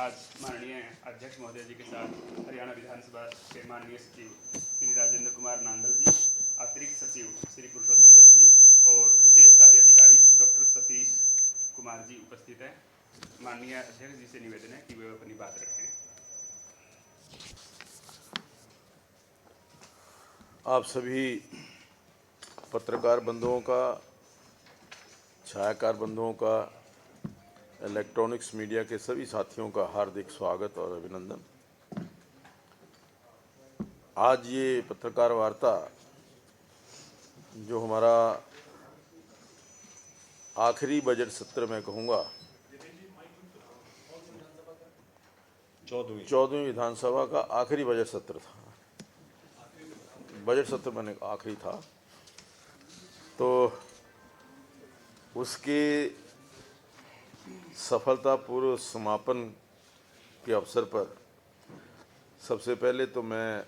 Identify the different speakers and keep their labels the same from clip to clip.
Speaker 1: आज माननीय अध्यक्ष महोदय जी के साथ हरियाणा विधानसभा के माननीय सचिव श्री राजेंद्र कुमार नांदल जी, अतिरिक्त सचिव श्री पुरुषोत्तम दत्त जी और विशेष कार्य अधिकारी डॉक्टर सतीश कुमार जी उपस्थित हैं। माननीय अध्यक्ष जी से निवेदन है कि वे अपनी बात रखें।
Speaker 2: आप सभी पत्रकार बंधुओं का, छायाकार बंधुओं का, इलेक्ट्रॉनिक्स मीडिया के सभी साथियों का हार्दिक स्वागत और अभिनंदन। आज ये पत्रकार वार्ता जो हमारा आखिरी बजट सत्र में कहूँगा 14वीं विधानसभा का आखिरी बजट सत्र था। बजट सत्र मैंने आखिरी था, तो उसके सफलतापूर्व समापन के अवसर पर सबसे पहले तो मैं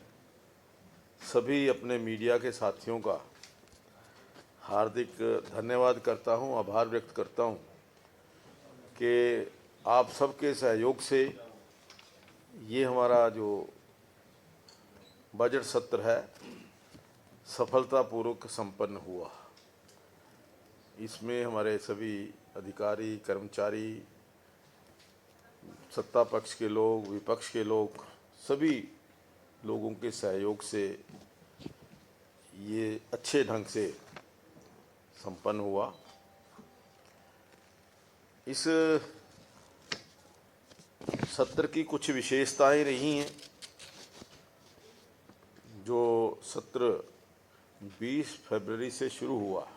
Speaker 2: सभी अपने मीडिया के साथियों का हार्दिक धन्यवाद करता हूं, आभार व्यक्त करता हूं कि आप सबके सहयोग से ये हमारा जो बजट सत्र है सफलतापूर्वक संपन्न हुआ। इसमें हमारे सभी अधिकारी, कर्मचारी, सत्ता पक्ष के लोग, विपक्ष के लोग, सभी लोगों के सहयोग से ये अच्छे ढंग से संपन्न हुआ। इस सत्र की कुछ विशेषताएं रही हैं। जो सत्र 20 फरवरी से शुरू हुआ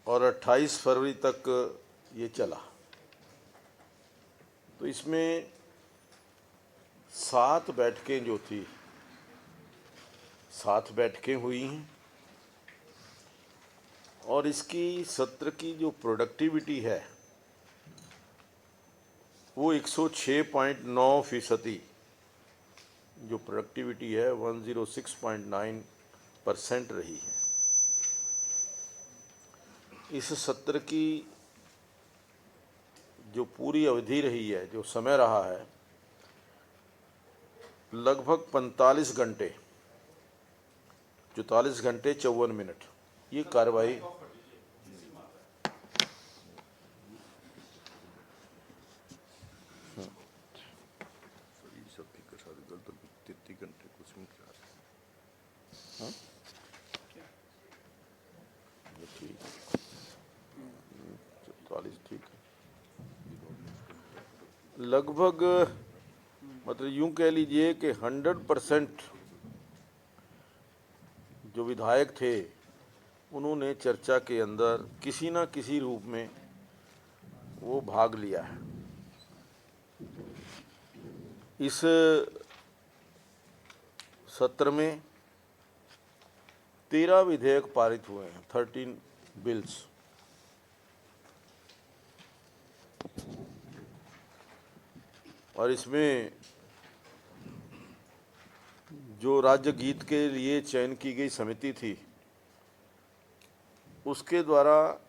Speaker 2: और 28 फरवरी तक ये चला, तो इसमें 7 बैठकें जो थी, 7 बैठकें हुई हैं और इसकी सत्र की जो प्रोडक्टिविटी है वो 106.9% जो प्रोडक्टिविटी है 106.9% रही है। इस सत्र की जो पूरी अवधि रही है, जो समय रहा है, लगभग 45 घंटे 44 घंटे 54 मिनट ये कार्रवाई लगभग मतलब यूं कह लीजिए कि 100% जो विधायक थे उन्होंने चर्चा के अंदर किसी न किसी रूप में वो भाग लिया है। इस सत्र में 13 विधेयक पारित हुए हैं, 13 बिल्स। और इसमें जो राज्य गीत के लिए चयन की गई समिति थी उसके द्वारा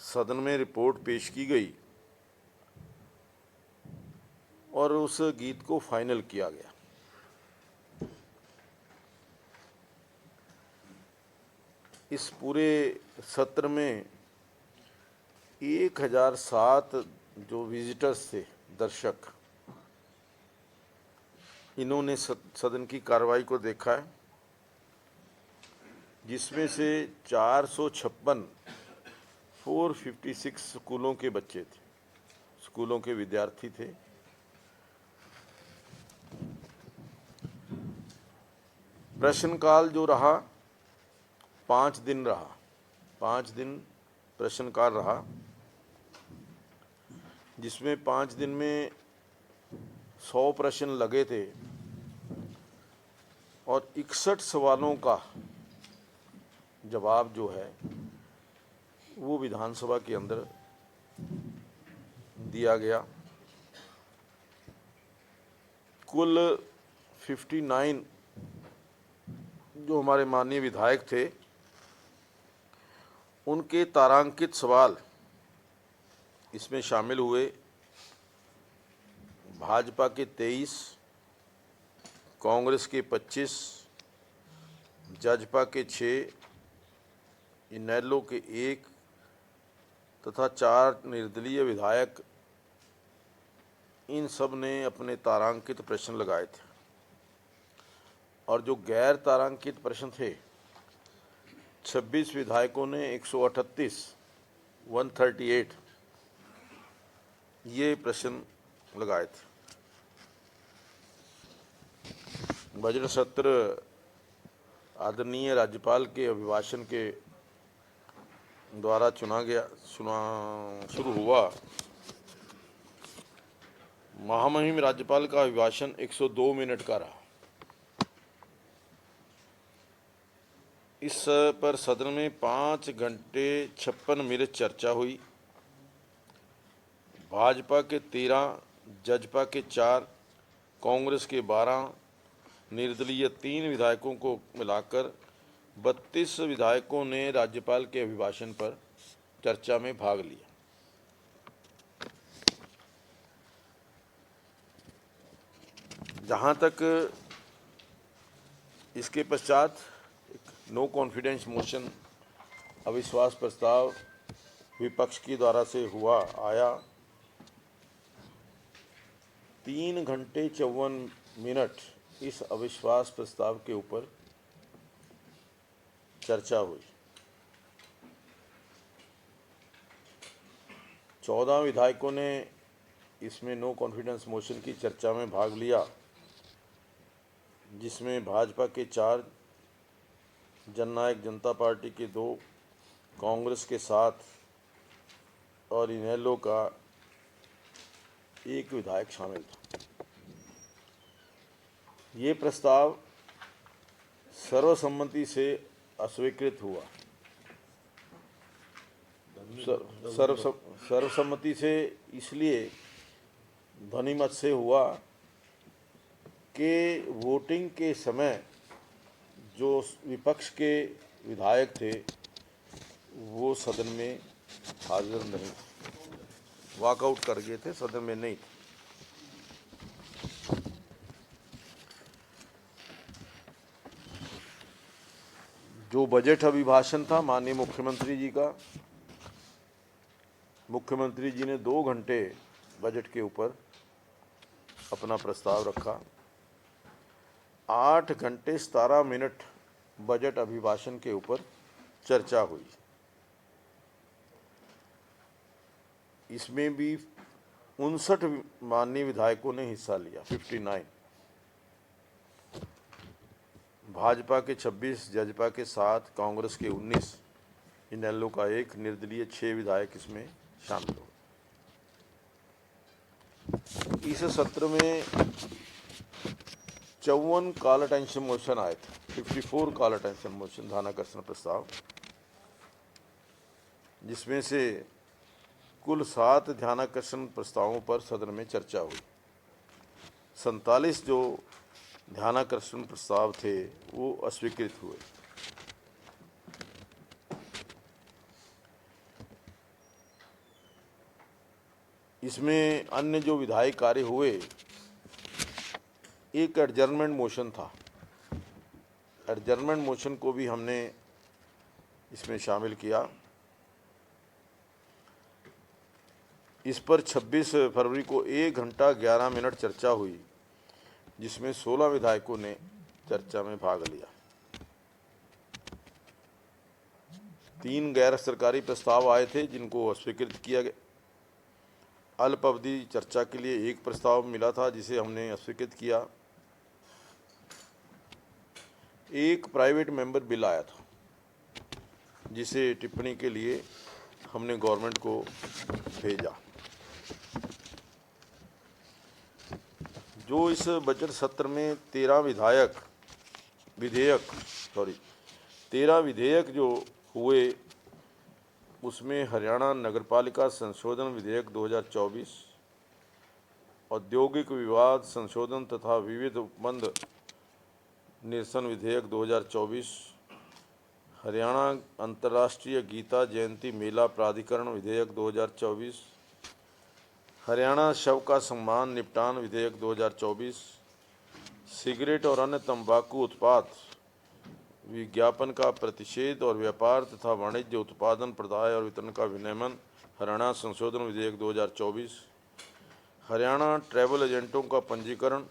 Speaker 2: सदन में रिपोर्ट पेश की गई और उस गीत को फाइनल किया गया। इस पूरे सत्र में 1007 जो विजिटर्स थे, दर्शक, इन्होंने सदन की कार्रवाई को देखा है, जिसमें से 456 स्कूलों के बच्चे थे, स्कूलों के विद्यार्थी थे। प्रश्नकाल जो रहा 5 दिन रहा, 5 दिन प्रश्नकाल रहा, जिसमें 5 दिन में 100 प्रश्न लगे थे और 61 सवालों का जवाब जो है वो विधानसभा के अंदर दिया गया। कुल 59 जो हमारे माननीय विधायक थे उनके तारांकित सवाल इसमें शामिल हुए भाजपा के 23, कांग्रेस के 25, जजपा के 6, इनेलो के 1 तथा 4 निर्दलीय विधायक। इन सब ने अपने तारांकित प्रश्न लगाए थे और जो गैर तारांकित प्रश्न थे 26 विधायकों ने 138 ये प्रश्न लगाए थे। बजट सत्र आदरणीय राज्यपाल के अभिभाषण के द्वारा शुरू हुआ। महामहिम राज्यपाल का अभिभाषण 102 मिनट का रहा। इस पर सदन में 5 घंटे 56 मिनट चर्चा हुई। भाजपा के 13, जजपा के 4, कांग्रेस के 12, निर्दलीय 3 विधायकों को मिलाकर 32 विधायकों ने राज्यपाल के अभिभाषण पर चर्चा में भाग लिया। जहां तक इसके पश्चात नो कॉन्फिडेंस मोशन अविश्वास प्रस्ताव विपक्ष की द्वारा से आया। 3 घंटे 54 मिनट इस अविश्वास प्रस्ताव के ऊपर चर्चा हुई। 14 विधायकों ने इसमें नो कॉन्फिडेंस मोशन की चर्चा में भाग लिया, जिसमें भाजपा के 4, जननायक जनता पार्टी के 2, कांग्रेस के 7 और इनेलो का 1 विधायक शामिल था। ये प्रस्ताव सर्वसम्मति से अस्वीकृत हुआ। सर्वसम्मति से इसलिए ध्वनिमत से हुआ कि वोटिंग के समय जो विपक्ष के विधायक थे वो सदन में हाजिर नहीं, वॉकआउट कर गए थे, सदन में नहीं थे। जो बजट अभिभाषण था माननीय मुख्यमंत्री जी का, मुख्यमंत्री जी ने 2 घंटे बजट के ऊपर अपना प्रस्ताव रखा। 8 घंटे 17 मिनट बजट अभिभाषण के ऊपर चर्चा हुई। इसमें भी 59 माननीय विधायकों ने हिस्सा लिया, 59। भाजपा के 26, जजपा के 7, कांग्रेस के 19, इनेलो का 1, निर्दलीय 6 विधायक इसमें शामिल हुए। इस सत्र में 54 कॉल अटेंशन मोशन आए थे, 54 कॉल अटेंशन मोशन, ध्यानाकर्षण प्रस्ताव, जिसमें से कुल 7 ध्यानाकर्षण प्रस्तावों पर सदन में चर्चा हुई। 47 जो ध्यानाकर्षण प्रस्ताव थे वो अस्वीकृत हुए। इसमें अन्य जो विधायी कार्य हुए, एक एडजर्नमेंट मोशन था। एडजर्नमेंट मोशन को भी हमने इसमें शामिल किया। इस पर 26 फरवरी को 1 घंटा 11 मिनट चर्चा हुई, जिसमें 16 विधायकों ने चर्चा में भाग लिया। 3 गैर सरकारी प्रस्ताव आए थे जिनको अस्वीकृत किया गया। अल्प अवधि चर्चा के लिए 1 प्रस्ताव मिला था जिसे हमने अस्वीकृत किया। 1 प्राइवेट मेंबर बिल आया था जिसे टिप्पणी के लिए हमने गवर्नमेंट को भेजा। जो इस बजट सत्र में 13 विधेयक जो हुए, उसमें हरियाणा नगरपालिका संशोधन विधेयक 2024, औद्योगिक विवाद संशोधन तथा विविध उपबंध निरसन विधेयक 2024, हरियाणा अंतर्राष्ट्रीय गीता जयंती मेला प्राधिकरण विधेयक 2024, हरियाणा शव का सम्मान निपटान विधेयक 2024, सिगरेट और अन्य तंबाकू उत्पाद विज्ञापन का प्रतिषेध और व्यापार तथा वाणिज्य उत्पादन प्रदाय और वितरण का विनियमन हरियाणा संशोधन विधेयक 2024, हरियाणा ट्रैवल एजेंटों का पंजीकरण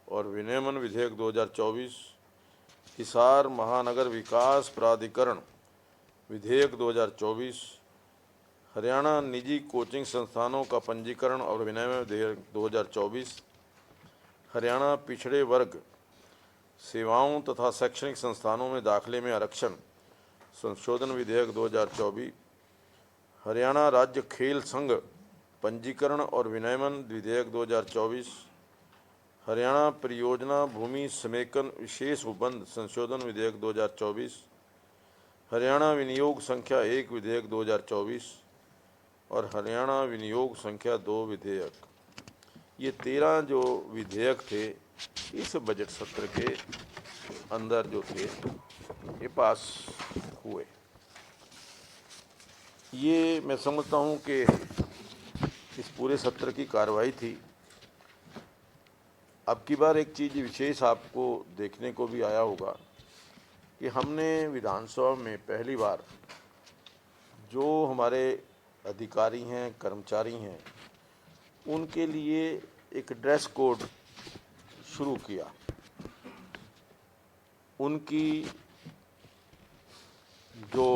Speaker 2: और विनियमन विधेयक 2024, हिसार महानगर विकास प्राधिकरण विधेयक 2024, हरियाणा निजी कोचिंग संस्थानों का पंजीकरण और विनियमन विधेयक 2024, हरियाणा पिछड़े वर्ग सेवाओं तथा शैक्षणिक संस्थानों में दाखिले में आरक्षण संशोधन विधेयक 2024, हरियाणा राज्य खेल संघ पंजीकरण और विनियमन विधेयक 2024, हरियाणा परियोजना भूमि समेकन विशेष उपबंध संशोधन विधेयक 2024, हरियाणा विनियोग संख्या 1 विधेयक 2024 और हरियाणा विनियोग संख्या 2 विधेयक। ये 13 जो विधेयक थे इस बजट सत्र के अंदर जो थे ये पास हुए। ये मैं समझता हूँ कि इस पूरे सत्र की कार्रवाई थी। अब की बार एक चीज़ विशेष आपको देखने को भी आया होगा कि हमने विधानसभा में पहली बार जो हमारे अधिकारी हैं, कर्मचारी हैं, उनके लिए एक ड्रेस कोड शुरू किया। उनकी जो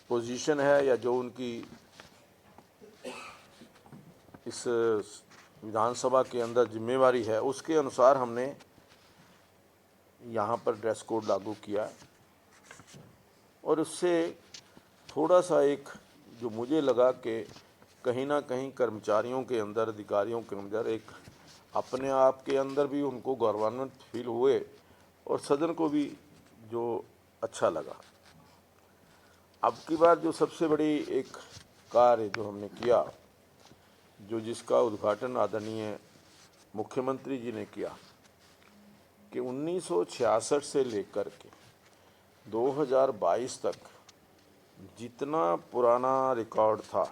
Speaker 2: पोजीशन है या जो उनकी इस विधानसभा के अंदर जिम्मेवारी है उसके अनुसार हमने यहाँ पर ड्रेस कोड लागू किया और उससे थोड़ा सा एक जो मुझे लगा कि कहीं ना कहीं कर्मचारियों के अंदर, अधिकारियों के अंदर एक अपने आप के अंदर भी उनको गौरवान्वित फील हुए और सदन को भी जो अच्छा लगा। अब की बार जो सबसे बड़ी एक कार्य जो हमने किया, जो जिसका उद्घाटन आदरणीय मुख्यमंत्री जी ने किया कि 1966 से लेकर के 2022 तक जितना पुराना रिकॉर्ड था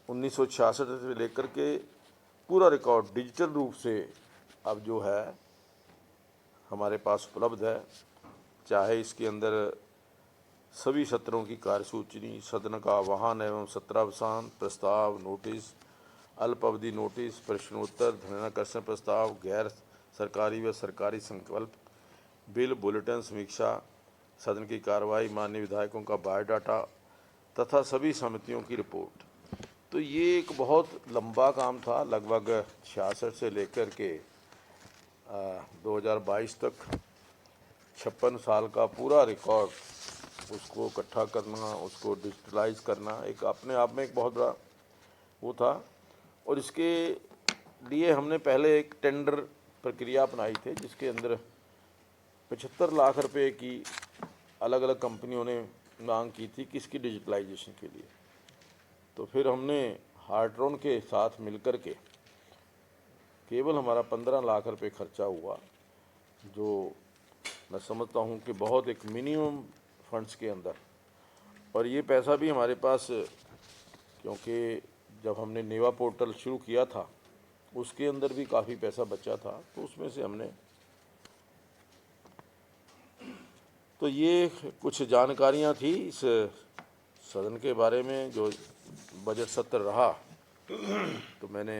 Speaker 2: 1966 से लेकर के पूरा रिकॉर्ड डिजिटल रूप से अब जो है हमारे पास उपलब्ध है। चाहे इसके अंदर सभी सत्रों की कार्यसूची, सदन का आह्वान एवं सत्रावसान, प्रस्ताव, नोटिस, अल्प अवधि नोटिस, प्रश्नोत्तर, ध्यानाकर्षण प्रस्ताव, गैर सरकारी व सरकारी संकल्प, बिल, बुलेटिन, समीक्षा, सदन की कार्रवाई, माननीय विधायकों का बायोडाटा तथा सभी समितियों की रिपोर्ट। तो ये एक बहुत लंबा काम था, लगभग 66 से लेकर के 2022 तक 56 साल का पूरा रिकॉर्ड उसको इकट्ठा करना, उसको डिजिटलाइज करना एक अपने आप में एक बहुत बड़ा वो था। और इसके लिए हमने पहले एक टेंडर प्रक्रिया अपनाई थी जिसके अंदर 75 लाख रुपए की अलग अलग कंपनियों ने मांग की थी किसकी डिजिटलाइजेशन के लिए। तो फिर हमने हार्ट्रॉन के साथ मिलकर के केवल हमारा 15 लाख रुपए खर्चा हुआ, जो मैं समझता हूँ कि बहुत एक मिनिमम फंड्स के अंदर। और ये पैसा भी हमारे पास, क्योंकि जब हमने नेवा पोर्टल शुरू किया था उसके अंदर भी काफ़ी पैसा बचा था, तो उसमें से हमने, तो ये कुछ जानकारियाँ थी इस सदन के बारे में जो बजट सत्र रहा। तो मैंने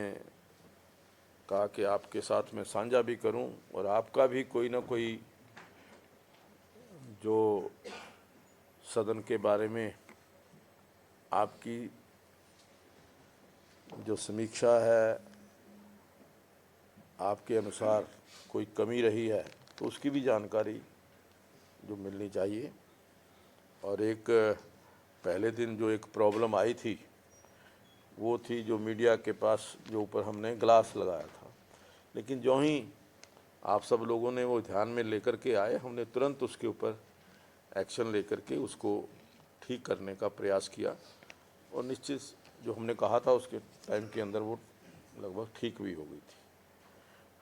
Speaker 2: कहा कि आपके साथ मैं साझा भी करूं और आपका भी कोई ना कोई जो सदन के बारे में आपकी जो समीक्षा है, आपके अनुसार कोई कमी रही है तो उसकी भी जानकारी जो मिलनी चाहिए। और एक पहले दिन जो एक प्रॉब्लम आई थी वो थी जो मीडिया के पास जो ऊपर हमने ग्लास लगाया था, लेकिन जो ही आप सब लोगों ने वो ध्यान में लेकर के आए, हमने तुरंत उसके ऊपर एक्शन लेकर के उसको ठीक करने का प्रयास किया और निश्चित जो हमने कहा था उसके टाइम के अंदर वो लगभग ठीक भी हो गई थी।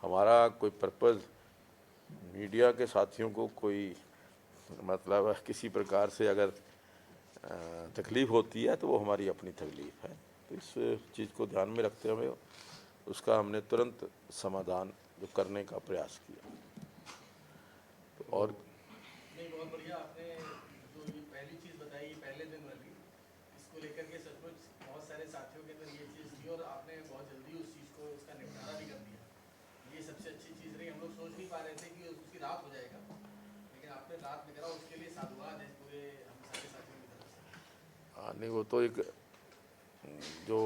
Speaker 2: हमारा कोई पर्पज़ मीडिया के साथियों को कोई मतलब किसी प्रकार से अगर तकलीफ़ होती है तो वो हमारी अपनी तकलीफ़ है। तो इस चीज़ को ध्यान में रखते हुए उसका हमने तुरंत समाधान जो करने का प्रयास किया। तो और
Speaker 3: नहीं, बहुत बढ़िया आपने जो ये पहली चीज़ बताई, ये पहले दिन वाली, इसको लेकर के सचमुच बहुत सारे साथियों के अंदर ये चीज़ थी और आपने बहुत जल्दी उस चीज़ को इसका निपटारा भी कर दिया। ये सबसे अच्छी चीज़ रही। हम लोग सोच नहीं पा रहे थे कि उसकी रात हो जाएगा, लेकिन आपने रात में करा, उसके लिए साधुवाद है पूरे हम सारे साथियों की तरफ से।
Speaker 2: नहीं, वो तो एक जो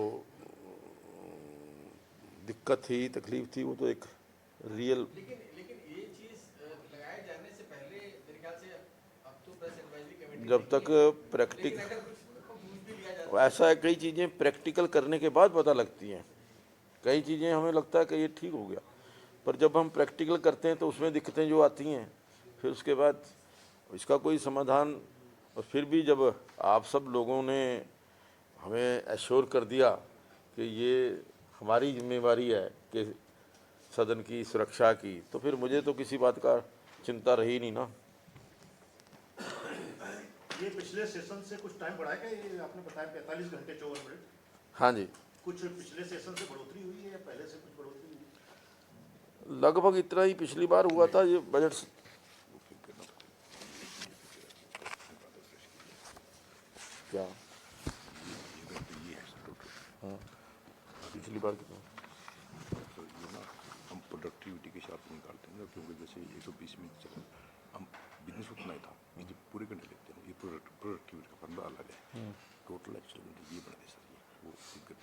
Speaker 2: दिक्कत थी, तकलीफ़ थी, वो तो एक रियल।
Speaker 3: लेकिन ये चीज़ लगाए जाने से पहले मेरे ख्याल से अब तो प्रेस एडवाइजरी कमेटी
Speaker 2: जब तक
Speaker 3: लेकिन
Speaker 2: प्रैक्टिकल
Speaker 3: अगर कुछ पूछ भी लिया जाता
Speaker 2: ऐसा है, कई चीज़ें प्रैक्टिकल करने के बाद पता लगती हैं। कई चीज़ें हमें लगता है कि ये ठीक हो गया, पर जब हम प्रैक्टिकल करते हैं तो उसमें दिक्कतें जो आती हैं, फिर उसके बाद इसका कोई समाधान। और फिर भी जब आप सब लोगों ने हमें एश्योर कर दिया कि ये हमारी जिम्मेवारी है कि सदन की सुरक्षा की, तो फिर मुझे तो किसी बात का चिंता रही नहीं ना।
Speaker 4: ये पिछले सेशन से कुछ टाइम बढ़ाया क्या? ये आपने बताया 45 घंटे 54 मिनट।
Speaker 2: हाँ जी,
Speaker 4: कुछ पिछले सेशन से बढ़ोतरी हुई है या पहले से कुछ बढ़ोतरी हुई है?
Speaker 2: लगभग इतना ही पिछली बार हुआ था। ये बजट क्या हाँ, पिछली बार कितना
Speaker 5: तो ये ना हम प्रोडक्टिविटी के हिसाब से निकालते हैं ना, क्योंकि जैसे 120 मिनट चला, हम बिजनेस उतना ही था, ये पूरे घंटे लेते हैं, ये प्रोडक्टिविटी का फंडा अलग है। टोटल एक्चुअली ये बना दे सर, ये वो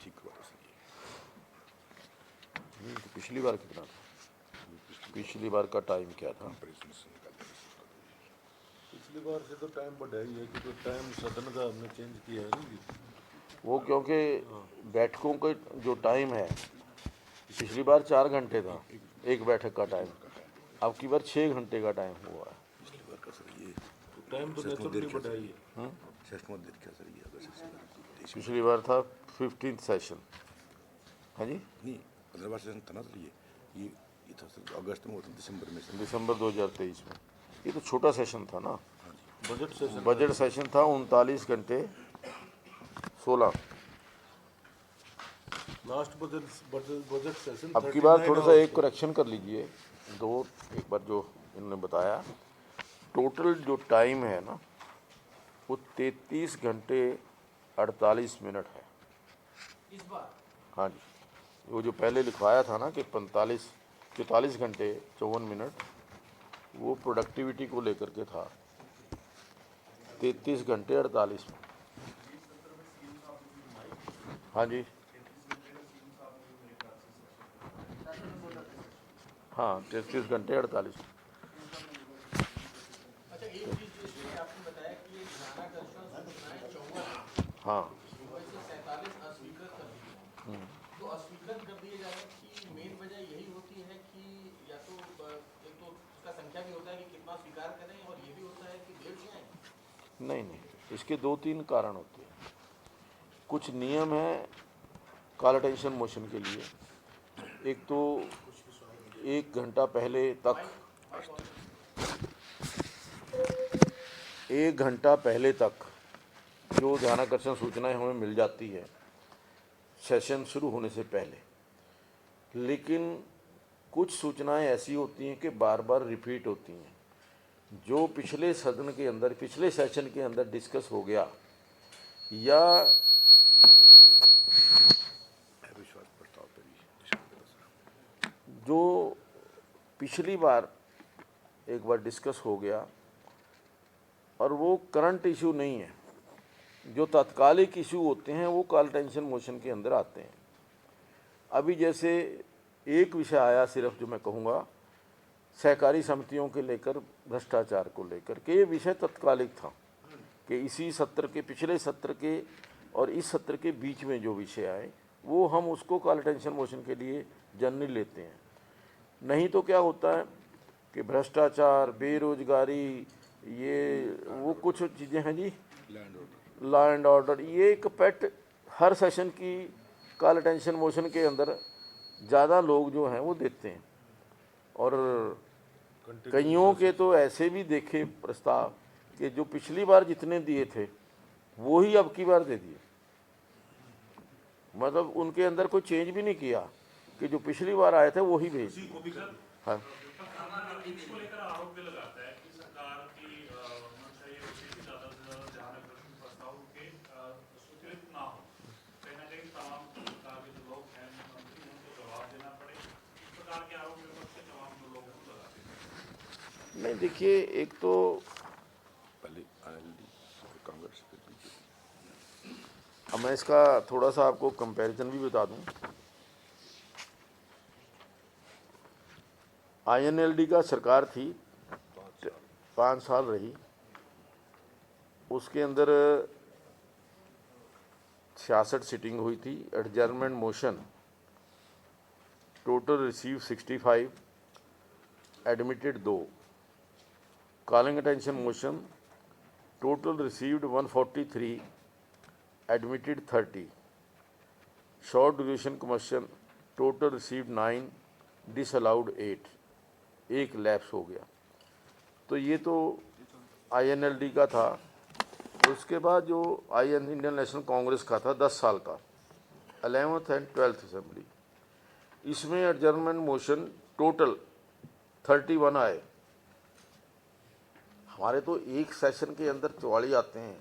Speaker 5: ठीक करवा दे सर।
Speaker 2: नहीं, तो पिछली बार कितना था? पिछली बार का टाइम क्या था?
Speaker 5: कंपेरिजन से निकालते हैं इसका।
Speaker 6: पिछली बार से तो टाइम बढ़ा ही है, क्योंकि टाइम सदन का हमने चेंज किया है ना।
Speaker 2: वो क्योंकि बैठकों का जो टाइम है, पिछली बार 4 घंटे था एक बैठक का टाइम, अब की बार 6 घंटे का टाइम हुआ है।
Speaker 5: पिछली बार का सर ये
Speaker 6: टाइम तो नेचुरली बढ़ा ही है।
Speaker 5: सेशन देर क्या सर, ये अगर सेशन
Speaker 2: पिछली बार था 15th सेशन। हाँ जी,
Speaker 5: नहीं 15 बार सेशन था ना सर, ये था सर अगस्त में होता, दिसंबर में सर।
Speaker 2: दिसंबर 2023 में। ये तो छोटा सेशन था ना।
Speaker 6: बजट
Speaker 2: सेशन था 39 घंटे 16।
Speaker 6: लास्ट बजट सेशन
Speaker 2: अब की बार थोड़ा सा एक करेक्शन कर लीजिए। एक बार जो इन्होंने बताया, टोटल जो टाइम है ना वो 33 घंटे 48 मिनट है
Speaker 3: इस बार।
Speaker 2: हाँ जी, वो जो पहले लिखवाया था ना कि 44 घंटे 54 मिनट, वो प्रोडक्टिविटी को लेकर के था 33 घंटे 48 मिनट। हाँ जी, हाँ 33 घंटे 48 मिनट।
Speaker 3: अच्छा, एक चीज़ जैसे आपने बताया कि ये ध्यानाकर्षण सूचनाएं 54
Speaker 2: हाँ,
Speaker 3: वैसे 47 अस्वीकृत कर दिए। तो अस्वीकृत कर दिए जाने की मेन वजह यही होती है कि या तो एक तो उसका संख्या भी होता है कि कितना स्वीकार करें, और ये भी होता है कि देर से आए।
Speaker 2: नहीं, इसके 2-3 कारण होते हैं। कुछ नियम है कॉल अटेंशन मोशन के लिए। एक तो 1 घंटा पहले तक 1 घंटा पहले तक जो ध्यानाकर्षण सूचनाएं हमें मिल जाती है सेशन शुरू होने से पहले, लेकिन कुछ सूचनाएं ऐसी होती हैं कि बार बार रिपीट होती हैं। जो पिछले सदन के अंदर, पिछले सेशन के अंदर डिस्कस हो गया, या
Speaker 5: विश्वास प्रस्ताव पे भी सर।
Speaker 2: जो पिछली बार एक बार डिस्कस हो गया और वो करंट इशू नहीं है, जो तात्कालिक इशू होते हैं वो कॉल अटेंशन मोशन के अंदर आते हैं। अभी जैसे एक विषय आया सिर्फ, जो मैं कहूँगा सहकारी समितियों के लेकर, भ्रष्टाचार को लेकर के, ये विषय तत्कालिक था कि इसी सत्र के, पिछले सत्र के और इस सत्र के बीच में जो विषय आए वो हम उसको कॉल अटेंशन मोशन के लिए जनरली लेते हैं। नहीं तो क्या होता है कि भ्रष्टाचार, बेरोजगारी, ये वो कुछ चीज़ें हैं जी, लॉ एंड ऑर्डर, ये एक पेट हर सेशन की कॉल अटेंशन मोशन के अंदर ज़्यादा लोग जो हैं वो देते हैं। और कईयों के तो ऐसे भी देखे प्रस्ताव कि जो पिछली बार जितने दिए थे वो ही अब की बार दे दिए। मतलब उनके अंदर कोई चेंज भी नहीं किया कि जो पिछली बार आए थे वही भेज दिए। हाँ,
Speaker 7: इसको लेकर आरोप भी लगाता है कि सरकार की मंशा ये होती है कि ज्यादा से ज्यादा ध्यान आकर्षण प्रस्ताव के स्वीकृत ना हो, कहीं ना कहीं तमाम सरकार के जो लोग हैं मंत्री उनको जवाब देना पड़े। इस प्रकार के आरोप विपक्ष के तमाम जो लोग हैं वो लगाते हैं।
Speaker 2: नहीं देखिए, एक तो
Speaker 5: पहले NLD और कांग्रेस फिर बीजेपी।
Speaker 2: अब मैं इसका थोड़ा सा आपको कंपैरिजन भी बता दूं। INLD का सरकार थी, 5 साल रही, उसके अंदर 66 सिटिंग हुई थी। Adjournment motion total receive 65, admitted 2। Calling attention motion total received 143, admitted 30। Short duration question total received 9, disallowed 8। एक लैप्स हो गया। तो ये तो INLD का था। उसके बाद जो इंडियन नेशनल कांग्रेस का था 10 साल का, 11th एंड 12th असेंबली, इसमें एडजर्नमेंट मोशन टोटल 31 आए। हमारे तो एक सेशन के अंदर 44 आते हैं,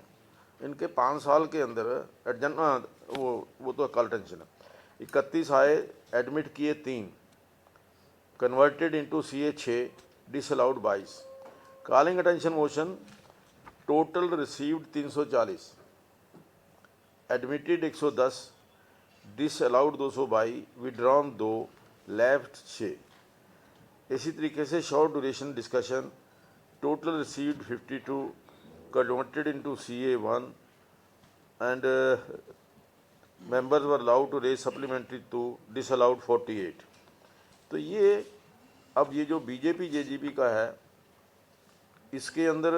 Speaker 2: इनके 5 साल के अंदर वो तो कल टेंशन है। 31 आए, एडमिट किए 3, converted into CA 6, disallowed 22। Calling attention motion total received 340, admitted 110, disallowed 222, withdrawn 2, left 6। इसी तरीके से short duration discussion total received 52, converted into CA 1 and members were allowed to raise supplementary 2, disallowed 48। तो ये अब ये जो BJP JGP का है, इसके अंदर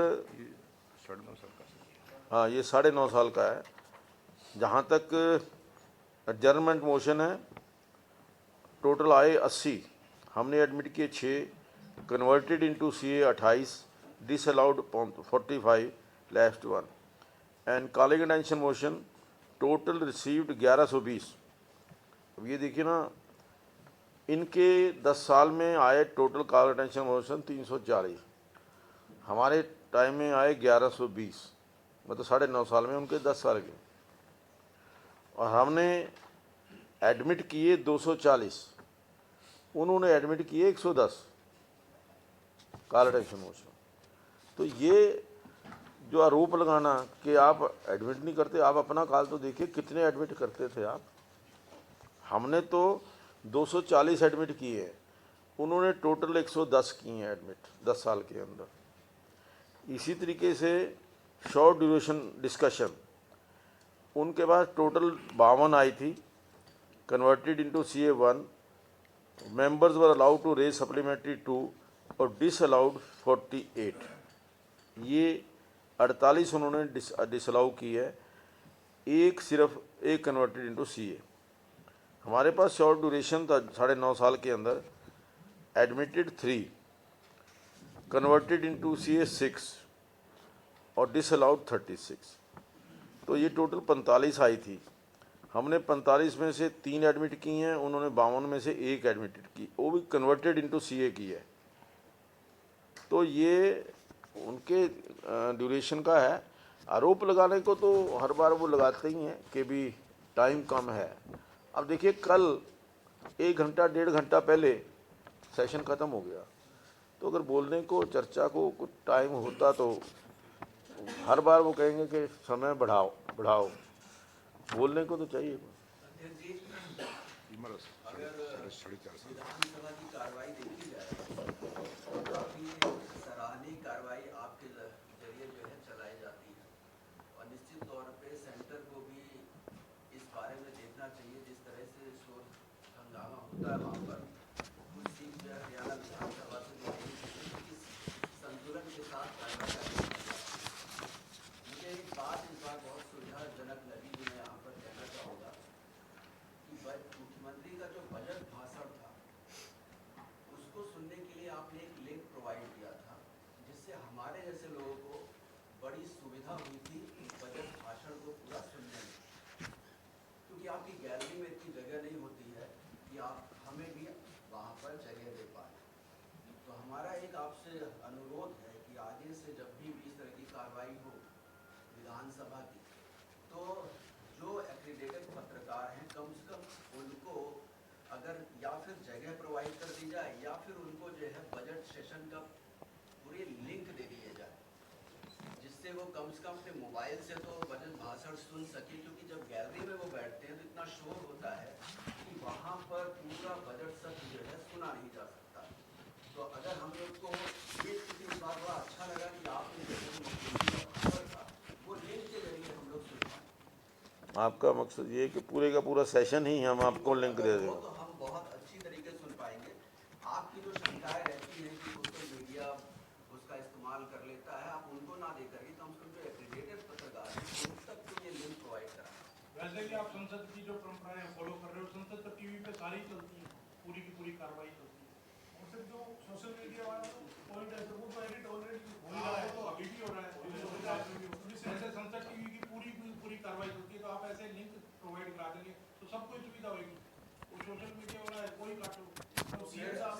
Speaker 5: 9.5 साल का सर।
Speaker 2: हाँ, ये 9.5 साल का है। जहाँ तक एडजर्नमेंट मोशन है, टोटल आए 80, हमने एडमिट किए 6, converted into CA 28, disallowed 45, left 1। And calling attention motion total received 1120। अब ये देखिए ना, इनके 10 साल में आए टोटल कॉल अटेंशन मोशन 340, हमारे टाइम में आए 1120, मतलब 9.5 साल में उनके 10 साल के। और हमने एडमिट किए 240, उन्होंने एडमिट किए 110 कॉल अटेंशन मोशन। तो ये जो आरोप लगाना कि आप एडमिट नहीं करते, आप अपना कॉल तो देखिए कितने एडमिट करते थे आप। हमने तो 240 एडमिट किए हैं, उन्होंने टोटल 110 किए हैं एडमिट 10 साल के अंदर। इसी तरीके से शॉर्ट ड्यूरेशन डिस्कशन, उनके पास टोटल 52 आई थी, converted into CA 1, members were allowed to raise supplementary 2 और डिसअलाउड 48। ये 48 उन्होंने डिसअलाउ की है, सिर्फ एक कन्वर्टेड इनटू CA। हमारे पास शॉर्ट ड्यूरेशन था 9.5 साल के अंदर, एडमिटेड 3, कन्वर्टेड इनटू CA 6 और डिसअलाउड 36। तो ये टोटल 45 आई थी। हमने 45 में से 3 एडमिट की हैं, उन्होंने 52 में से 1 एडमिटेड की, वो भी कन्वर्टेड इनटू CA की है। तो ये उनके ड्यूरेशन का है। आरोप लगाने को तो हर बार वो लगाते ही हैं कि भी टाइम कम है। अब देखिए, कल 1 घंटा 1.5 घंटा पहले सेशन ख़त्म हो गया, तो अगर बोलने को, चर्चा को कुछ टाइम होता तो हर बार वो कहेंगे कि समय बढ़ाओ बढ़ाओ, बोलने को तो चाहिए।
Speaker 5: इमरस 4.5 साल।
Speaker 8: विधानसभा की कार्रवाई देखी जाए तो काफी सराहनीय कार्रवाई आपके जरिए जो है चलाई जाती है, और निश्चित तौर पे सेंटर को भी इस बारे में देखना चाहिए। जिस तरह से शोर हंगामा होता है वहाँ पर, कुछ सीट जो है हरियाणा विधानसभा से इस संतुलन के साथ कार्रवाई करनी चाहिए। मुझे एक बात इस बार बहुत सुविधाजनक लगी, जो मैं यहाँ पर कहना चाहूँगा कि मुख्यमंत्री का जो बजट भाषण था, उसको सुनने के लिए आपने एक लिंक प्रोवाइड किया था। आपकी गैलरी में इतनी जगह नहीं होती है कि आप हमें भी वहाँ पर जगह दे पाए। तो हमारा एक आपसे अनुरोध है कि आगे से जब भी इस तरह की कार्रवाई हो विधानसभा की, तो जो एक्रीडेटेड पत्रकार हैं कम से कम उनको अगर या फिर जगह प्रोवाइड कर दी जाए या फिर उनको जो है बजट सेशन का पूरी लिंक दे दिए जाए, जिससे वो कम से कम अपने मोबाइल से तो बजट भाषण सुन सके, क्योंकि जब गैलरी में वो बैठते हैं तो इतना शोर होता है कि वहाँ पर पूरा बजट सत्र जो है सुना नहीं जा सकता। तो अगर हम लोग को ये इस बात बड़ा अच्छा लगा कि आपने जो मुख्यमंत्री का भाषण था वो लिंक के जरिए हम लोग सुन पाए।
Speaker 2: आपका मकसद ये है कि पूरे का पूरा सेशन ही हम आपको लिंक दे दें।
Speaker 8: तो हम बहुत अच्छी तरीके से सुन पाएंगे। आपकी जो शंकाएं रहती हैं कि सोशल मीडिया उसका इस्तेमाल कर लेता है, आप उनको ना दे करके कम से कम जो एक्रीडेटेड पत्रकार हैं उन तक तो ये लिंक प्रोवाइड कराएं।
Speaker 7: वैसे कि आप संसद की जो परंपराएं फॉलो कर रहे हो, संसद तो टीवी पे सारी चलती है, पूरी की पूरी कार्रवाई चलती है। और सिर्फ जो सोशल मीडिया वाला पॉइंट है वो तो एडिट ऑलरेडी हो ही रहा है, तो अभी भी हो रहा है, ऐसे संसद टीवी की पूरी कार्रवाई चलती है। तो आप ऐसे लिंक प्रोवाइड करा देंगे तो सबको सुविधा होगी। वो सोशल मीडिया वाला है कोई काटो तो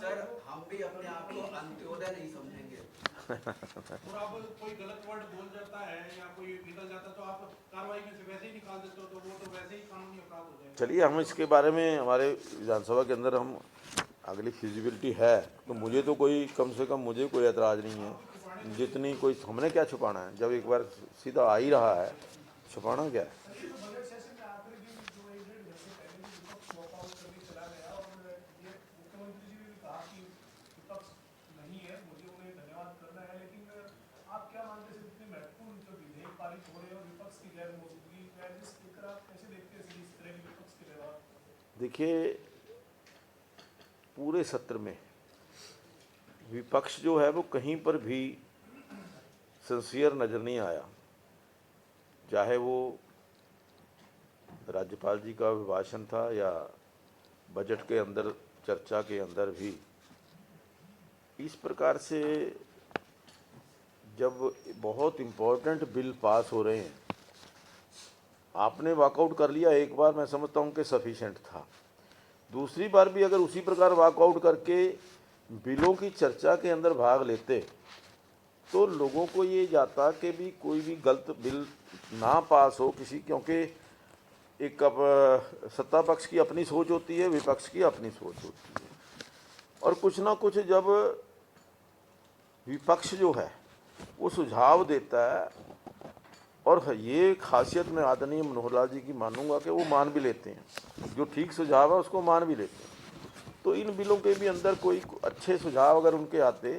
Speaker 8: सर हम भी अपने आप को अंत्योदय नहीं समझेंगे।
Speaker 7: और आप कोई गलत वर्ड बोल जाता है या कोई निकल जाता है तो आप कार्रवाई में से वैसे ही निकाल देते हो, तो वो तो वैसे ही कानूनी अपराध हो जाएगा।
Speaker 2: चलिए हम इसके बारे में हमारे विधानसभा के अंदर हम अगली फिजिबिलिटी है तो मुझे तो कोई कम से कम मुझे कोई एतराज़ नहीं है। जितनी कोई हमने क्या छुपाना है, जब एक बार सीधा आ ही रहा है छुपाना क्या है। देखिए पूरे सत्र में विपक्ष जो है वो कहीं पर भी सिंसियर नज़र नहीं आया, चाहे वो राज्यपाल जी का अभिभाषण था या बजट के अंदर चर्चा के अंदर भी। इस प्रकार से जब बहुत इम्पोर्टेंट बिल पास हो रहे हैं, आपने वॉकआउट कर लिया एक बार, मैं समझता हूँ कि सफिशेंट था। दूसरी बार भी अगर उसी प्रकार वॉकआउट करके बिलों की चर्चा के अंदर भाग लेते तो लोगों को ये जाता कि भी कोई भी गलत बिल ना पास हो किसी, क्योंकि एक अब सत्ता पक्ष की अपनी सोच होती है, विपक्ष की अपनी सोच होती है, और कुछ ना कुछ जब विपक्ष जो है वो सुझाव देता है, और ये खासियत मैं आदरणीय मनोहर लाल जी की मानूंगा कि वो मान भी लेते हैं, जो ठीक सुझाव है उसको मान भी लेते हैं। तो इन बिलों के भी अंदर कोई अच्छे सुझाव अगर उनके आते,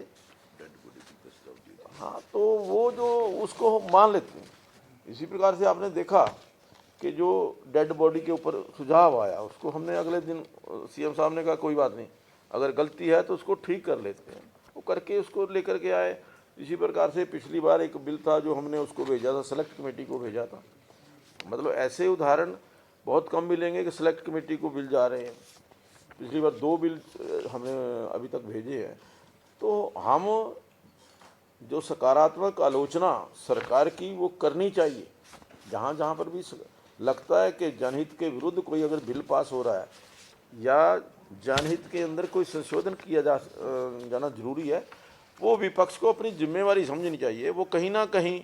Speaker 2: हाँ, तो वो जो उसको मान लेते हैं। इसी प्रकार से आपने देखा कि जो डेड बॉडी के ऊपर सुझाव आया उसको हमने अगले दिन सीएम साहब ने कहा कोई बात नहीं, अगर गलती है तो उसको ठीक कर लेते हैं, वो करके उसको लेकर के आए। इसी प्रकार से पिछली बार एक बिल था जो हमने उसको भेजा था, सेलेक्ट कमेटी को भेजा था। मतलब ऐसे उदाहरण बहुत कम मिलेंगे कि सेलेक्ट कमेटी को बिल जा रहे हैं। पिछली बार 2 बिल हमने अभी तक भेजे हैं। तो हम जो सकारात्मक आलोचना सरकार की वो करनी चाहिए, जहाँ जहाँ पर भी लगता है कि जनहित के विरुद्ध कोई अगर बिल पास हो रहा है या जनहित के अंदर कोई संशोधन किया जाना जरूरी है, वो विपक्ष को अपनी जिम्मेवारी समझनी चाहिए। वो कहीं ना कहीं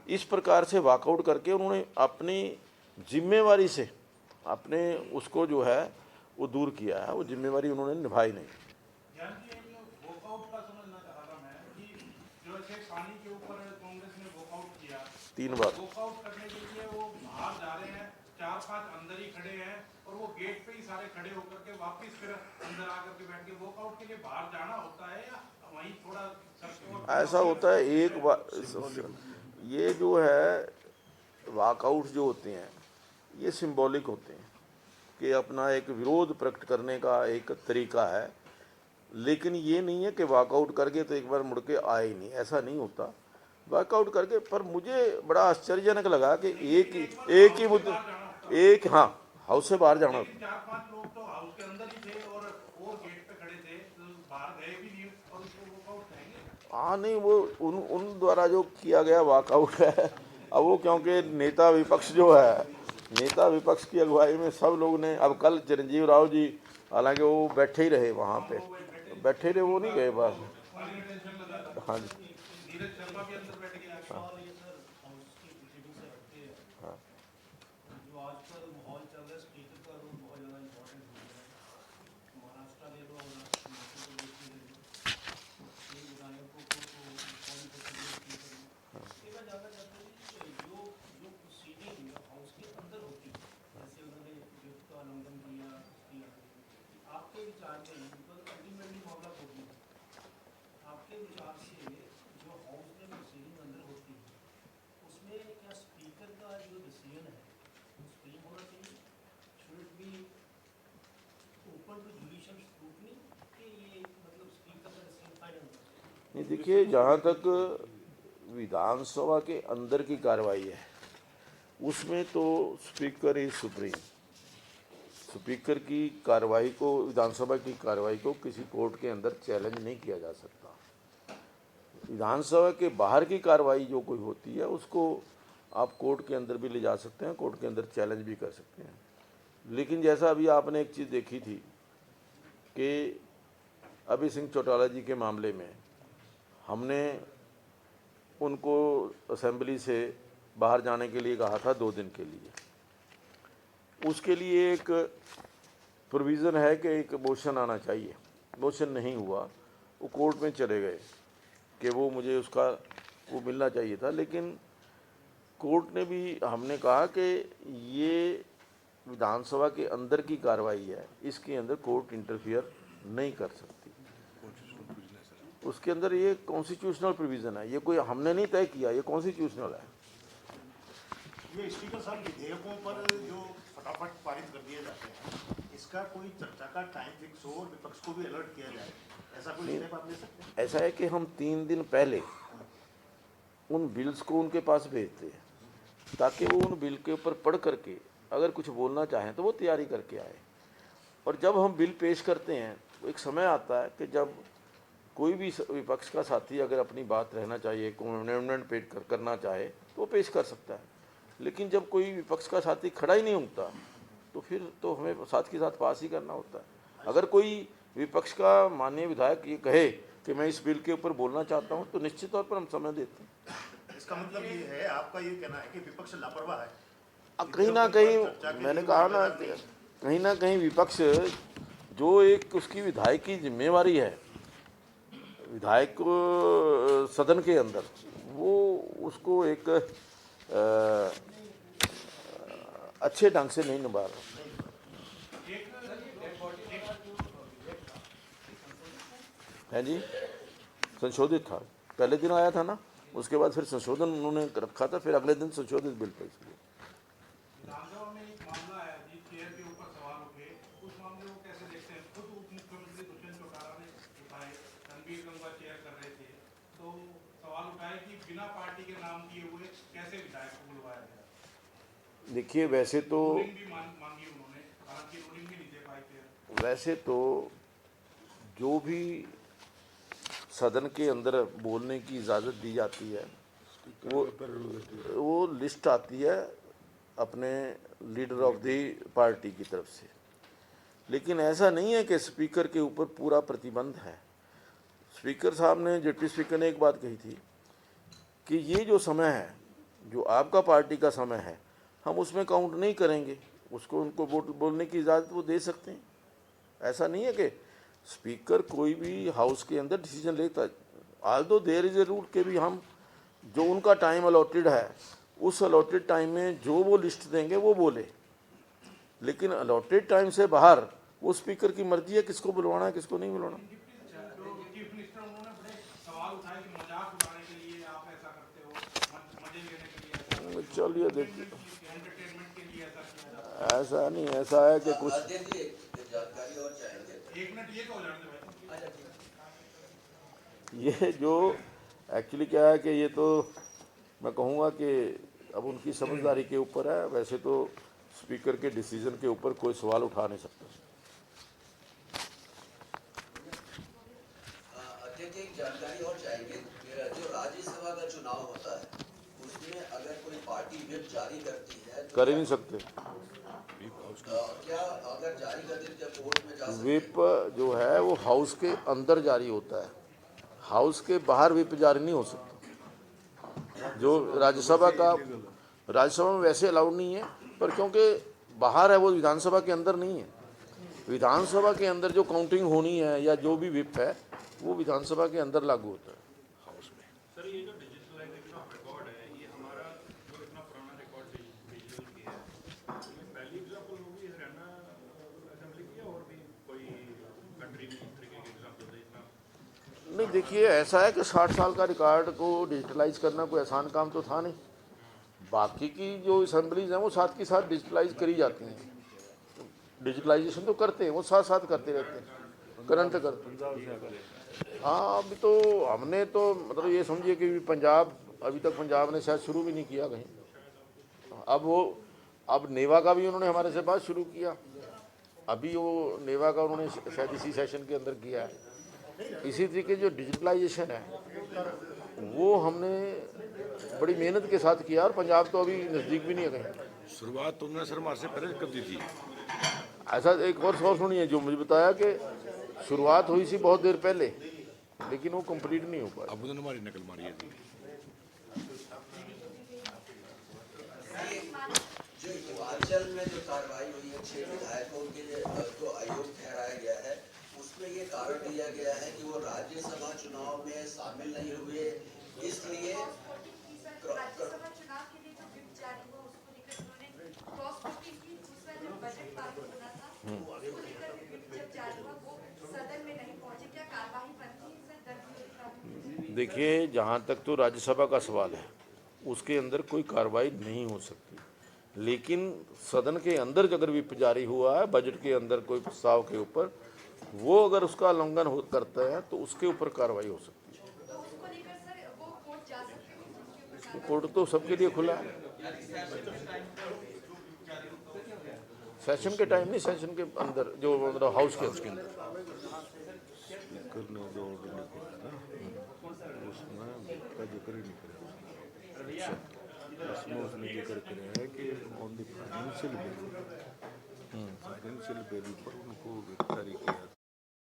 Speaker 2: इस प्रकार से वॉकआउट करके उन्होंने अपनी जिम्मेवारी से अपने उसको जो है वो दूर किया है, वो जिम्मेवारी उन्होंने निभाई नहीं।
Speaker 7: पानी के ऊपर कांग्रेस ने वॉकआउट किया
Speaker 2: 3 बार।
Speaker 7: वॉकआउट करने के लिए वो बाहर जा रहे हैं, 4-5 अंदर ही खड़े हैं और वो गेट पे ही सारे खड़े होकर के वापस फिर अंदर आकर के बैठ के वॉकआउट के लिए बाहर जाना होता है या वहीं थोड़ा
Speaker 2: ऐसा होता है। एक बार ये जो है वॉकआउट जो होते हैं ये सिंबॉलिक होते हैं कि अपना एक विरोध प्रकट करने का एक तरीका है, लेकिन ये नहीं है कि वॉकआउट करके तो एक बार मुड़ के आए ही नहीं, ऐसा नहीं होता। वॉकआउट करके, पर मुझे बड़ा आश्चर्यजनक लगा कि एक ही मुद्दे, एक, हाँ, हाउस से बाहर जाना होता।
Speaker 7: 4-5 लोग तो हाउस के अंदर ही थे और गेट पे खड़े थे, तो बाहर गए भी नहीं और उसको वॉकआउट कहेंगे?
Speaker 2: हाँ, नहीं, वो उन द्वारा जो किया गया वॉकआउट है। अब वो क्योंकि नेता विपक्ष जो है नेता विपक्ष की अगुवाई में सब लोग ने, अब कल चिरंजीव राव जी हालांकि वो बैठे ही रहे वहाँ पे, बैठे रहे, वो नहीं गए बाहर। हाँ जी,
Speaker 7: नीरज शर्मा भी अंदर बैठ गया।
Speaker 4: और ये सर हाउस की प्रोसीडिंग से हटके है,
Speaker 2: हाँ।
Speaker 4: जो आजकल माहौल चल रहा है स्पीकर का रोल बहुत ज़्यादा इम्पोर्टेंट हो गया है। महाराष्ट्र ले लो और मध्य प्रदेश में ले लो, कई विधायकों को कौन ये मैं जानना चाहता हूँ कि जो जो प्रोसीडिंग हाउस के अंदर होती है, जैसे उन्होंने विप का उल्लंघन किया, आपके विचार में अल्टीमेटली मामला कोर्ट में, आपके विचार से जो हाउस में प्रोसीडिंग अंदर होती है उसमें क्या स्पीकर का जो डिसीजन है सुप्रीम होना चाहिए, should it be open to judicial scrutiny कि ये मतलब स्पीकर का डिसीजन फाइनल होना चाहिए?
Speaker 2: नहीं देखिए, जहाँ तक विधानसभा के अंदर की कार्रवाई है उसमें तो स्पीकर इज सुप्रीम। स्पीकर की कार्रवाई को, विधानसभा की कार्रवाई को किसी कोर्ट के अंदर चैलेंज नहीं किया जा सकता। विधानसभा के बाहर की कार्रवाई जो कोई होती है उसको आप कोर्ट के अंदर भी ले जा सकते हैं, कोर्ट के अंदर चैलेंज भी कर सकते हैं। लेकिन जैसा अभी आपने एक चीज़ देखी थी कि अभय सिंह चौटाला जी के मामले में हमने उनको असेंबली से बाहर जाने के लिए कहा था 2 दिन के लिए। उसके लिए एक प्रोविज़न है कि एक मोशन आना चाहिए, मोशन नहीं हुआ, वो कोर्ट में चले गए कि वो मुझे उसका वो मिलना चाहिए था। लेकिन कोर्ट ने भी, हमने कहा कि ये विधानसभा के अंदर की कार्रवाई है, इसके अंदर कोर्ट इंटरफियर नहीं कर सकती। उसके अंदर ये कॉन्स्टिट्यूशनल प्रोविज़न है, ये कोई हमने नहीं तय किया, ये कॉन्स्टिट्यूशनल है।
Speaker 4: ये स्पीकर साहब विधेयकों पर जो फटाफट पारित कर दिए जाते हैं, इसका कोई चर्चा का टाइम फिक्स हो और विपक्ष को भी अलर्ट किया जाए, ऐसा कोई स्टेप आप ले सकते हैं?
Speaker 2: ऐसा है कि हम 3 दिन पहले उन बिल्स को उनके पास भेजते हैं ताकि वो उन बिल के ऊपर पढ़ करके अगर कुछ बोलना चाहें तो वो तैयारी करके आए। और जब हम बिल पेश करते हैं तो एक समय आता है कि जब कोई भी विपक्ष का साथी अगर अपनी बात रहना चाहिए, कोई अमेंडमेंट पेश करना चाहे तो वो पेश कर सकता है। लेकिन जब कोई विपक्ष का साथी खड़ा ही नहीं होता तो फिर तो हमें साथ के साथ पास ही करना होता है। अगर कोई विपक्ष का माननीय विधायक ये कहे कि मैं इस बिल के ऊपर बोलना चाहता हूँ तो निश्चित तौर पर हम समय देते हैं।
Speaker 4: इसका मतलब ये है, आपका ये कहना है कि विपक्ष लापरवाह है?
Speaker 2: अब कहीं ना कहीं मैंने कहा ना, कहीं ना कहीं विपक्ष जो एक उसकी विधायक की जिम्मेवारी है, विधायक को सदन के अंदर, वो उसको एक अच्छे ढंग से नहीं निभा रहा। है जी, संशोधित था, पहले दिन आया था ना, उसके बाद फिर संशोधन उन्होंने रखा था, फिर अगले दिन संशोधित बिल पेश किया।
Speaker 7: विधानसभा में एक मामला आया जी, चेयर के ऊपर सवाल उठे, उस मामले को कैसे देखते हैं? खुद उप मुख्यमंत्री दुष्यंत चौटाला ने उठाए, रणबीर गंगा चेयर कर रहे थे, तो सवाल उठाए कि बिना पार्टी के नाम दिए हुए कैसे विधायक को बुलवाया गया?
Speaker 2: देखिए, वैसे तो
Speaker 7: रूलिंग भी मांगी उन्होंने, हालांकि रूलिंग भी नहीं दे पाए थे। वैसे
Speaker 2: तो जो भी सदन के अंदर बोलने की इजाज़त दी जाती है वो लिस्ट आती है अपने लीडर ऑफ द पार्टी की तरफ से। लेकिन ऐसा नहीं है कि स्पीकर के ऊपर पूरा प्रतिबंध है। स्पीकर साहब ने, डिप्टी स्पीकर ने एक बात कही थी कि ये जो समय है, जो आपका पार्टी का समय है, हम उसमें काउंट नहीं करेंगे, उसको उनको बोलने की इजाज़त वो दे सकते हैं। ऐसा नहीं है कि स्पीकर कोई भी हाउस के अंदर डिसीजन लेता, although there is a rule के भी हम जो उनका टाइम अलॉटेड है उस अलॉटेड टाइम में जो वो लिस्ट देंगे वो बोले। लेकिन अलॉटेड टाइम से बाहर वो स्पीकर की मर्जी है किसको बुलवाना है किसको नहीं बुलवाना।
Speaker 7: चीफ मिनिस्टर उन्होंने बड़े सवाल उठाए कि मजाक उड़ाने के लिए आप ऐसा करते हो, मजे लेने के लिए ऐसा,
Speaker 2: चलिए देखिए,
Speaker 7: एंटरटेनमेंट के लिए ऐसा किया जाता
Speaker 2: ऐसा नहीं, ऐसा है कि कुछ
Speaker 8: अध्यक्ष जी एक जानकारी और चाहेंगे।
Speaker 7: है। एक मिनट ये तो हो जाने दो भाई।
Speaker 2: ये जो एक्चुअली क्या है कि ये तो मैं कहूँगा कि अब उनकी समझदारी के ऊपर है। वैसे तो स्पीकर के डिसीजन के ऊपर कोई सवाल उठा नहीं सकता।
Speaker 8: अध्यक्ष एक जानकारी और चाहेंगे, जो राज्यसभा का चुनाव होता है उसमें अगर कोई पार्टी पार्टी व्हिप जारी करती है तो
Speaker 2: कर ही नहीं सकते।
Speaker 8: क्या अगर जारी करती है क्या कोर्ट में जा सकते हैं?
Speaker 2: विप जो है वो हाउस के अंदर जारी होता है, हाउस के बाहर विप जारी नहीं हो सकता। जो राज्यसभा में वैसे अलाउड नहीं है, पर क्योंकि बाहर है वो विधानसभा के अंदर नहीं है। विधानसभा के अंदर जो काउंटिंग होनी है या जो भी विप है वो विधानसभा के अंदर लागू होता है।
Speaker 7: सर ये जो डिजिटलाइजेशन ऑफ रिकॉर्ड है, ये हमारा जो इतना पुराना रिकॉर्ड डिजिटल की है, ये पहली एग्जाम्पल होगी हरियाणा असेंबली की, और भी कोई कंट्री में इस तरीके के एग्जाम्पल है इतना?
Speaker 2: नहीं, देखिए ऐसा है कि 60 साल का रिकॉर्ड को डिजिटलाइज करना कोई आसान काम तो था नहीं। बाकी की जो असेंबलीज हैं वो साथ के साथ डिजिटलाइज करी जाती हैं, डिजिटलाइजेशन तो करते हैं, वो साथ साथ करते रहते हैं, करंट करते। हाँ, अभी तो हमने तो मतलब ये समझिए कि पंजाब, अभी तक पंजाब ने शायद शुरू भी नहीं किया कहीं। अब नेवा का भी उन्होंने हमारे से बात शुरू किया, अभी वो नेवा का उन्होंने शायद इसी सेशन के अंदर किया है। इसी तरीके जो डिजिटलाइजेशन है वो हमने बड़ी मेहनत के साथ किया, और पंजाब तो अभी नज़दीक भी नहीं है कहीं।
Speaker 5: शुरुआत तो उन्होंने सर हमारे से पहले कर दी थी।
Speaker 2: ऐसा एक और सोर्स सुनिए जो मुझे बताया कि शुरुआत हुई थी बहुत देर पहले, लेकिन वो कंप्लीट नहीं हो पाया।
Speaker 5: अब उन्होंने हमारी नकल मारी है थी।
Speaker 8: जो हिमाचल में जो कार्रवाई हुई है 6 विधायकों के जो आयोग ठहराया गया है, उसमें ये कारण दिया गया है कि वो राज्यसभा चुनाव में शामिल नहीं हुए, इसलिए
Speaker 9: राज्यसभा चुनाव के लिए जो व्हिप जारी हुआ उसको लेकर उन्होंने क्रॉस वोटिंग की। दूसरा जब बजट पारित होना था उसको लेकर व्हिप जब जारी हुआ वो सदन में नहीं पहुंचे, क्या कार्यवाही बनती है सर दर्ज?
Speaker 2: देखिए, जहाँ तक तो राज्यसभा का सवाल है उसके अंदर कोई कार्रवाई नहीं हो सकती, लेकिन सदन के अंदर अगर विप जारी हुआ है बजट के अंदर कोई प्रस्ताव के ऊपर, वो अगर उसका उल्लंघन करता है तो उसके ऊपर कार्रवाई हो सकती है।
Speaker 9: तो उसको लेकर सर वो कोर्ट जा सकते हैं?
Speaker 2: कोर्ट तो सबके लिए खुला है। सेशन के टाइम नहीं, सेशन के अंदर जो मतलब हाउस के अंदर।
Speaker 6: स्पीकर ने जो ऑर्डर लिखा है ना, उसमें का जिक्र ही नहीं करा। उसमें उसने जिक्र किया है कि ऑन द फाइनेंशियल बिल पर उनको गिरफ्तारी किया।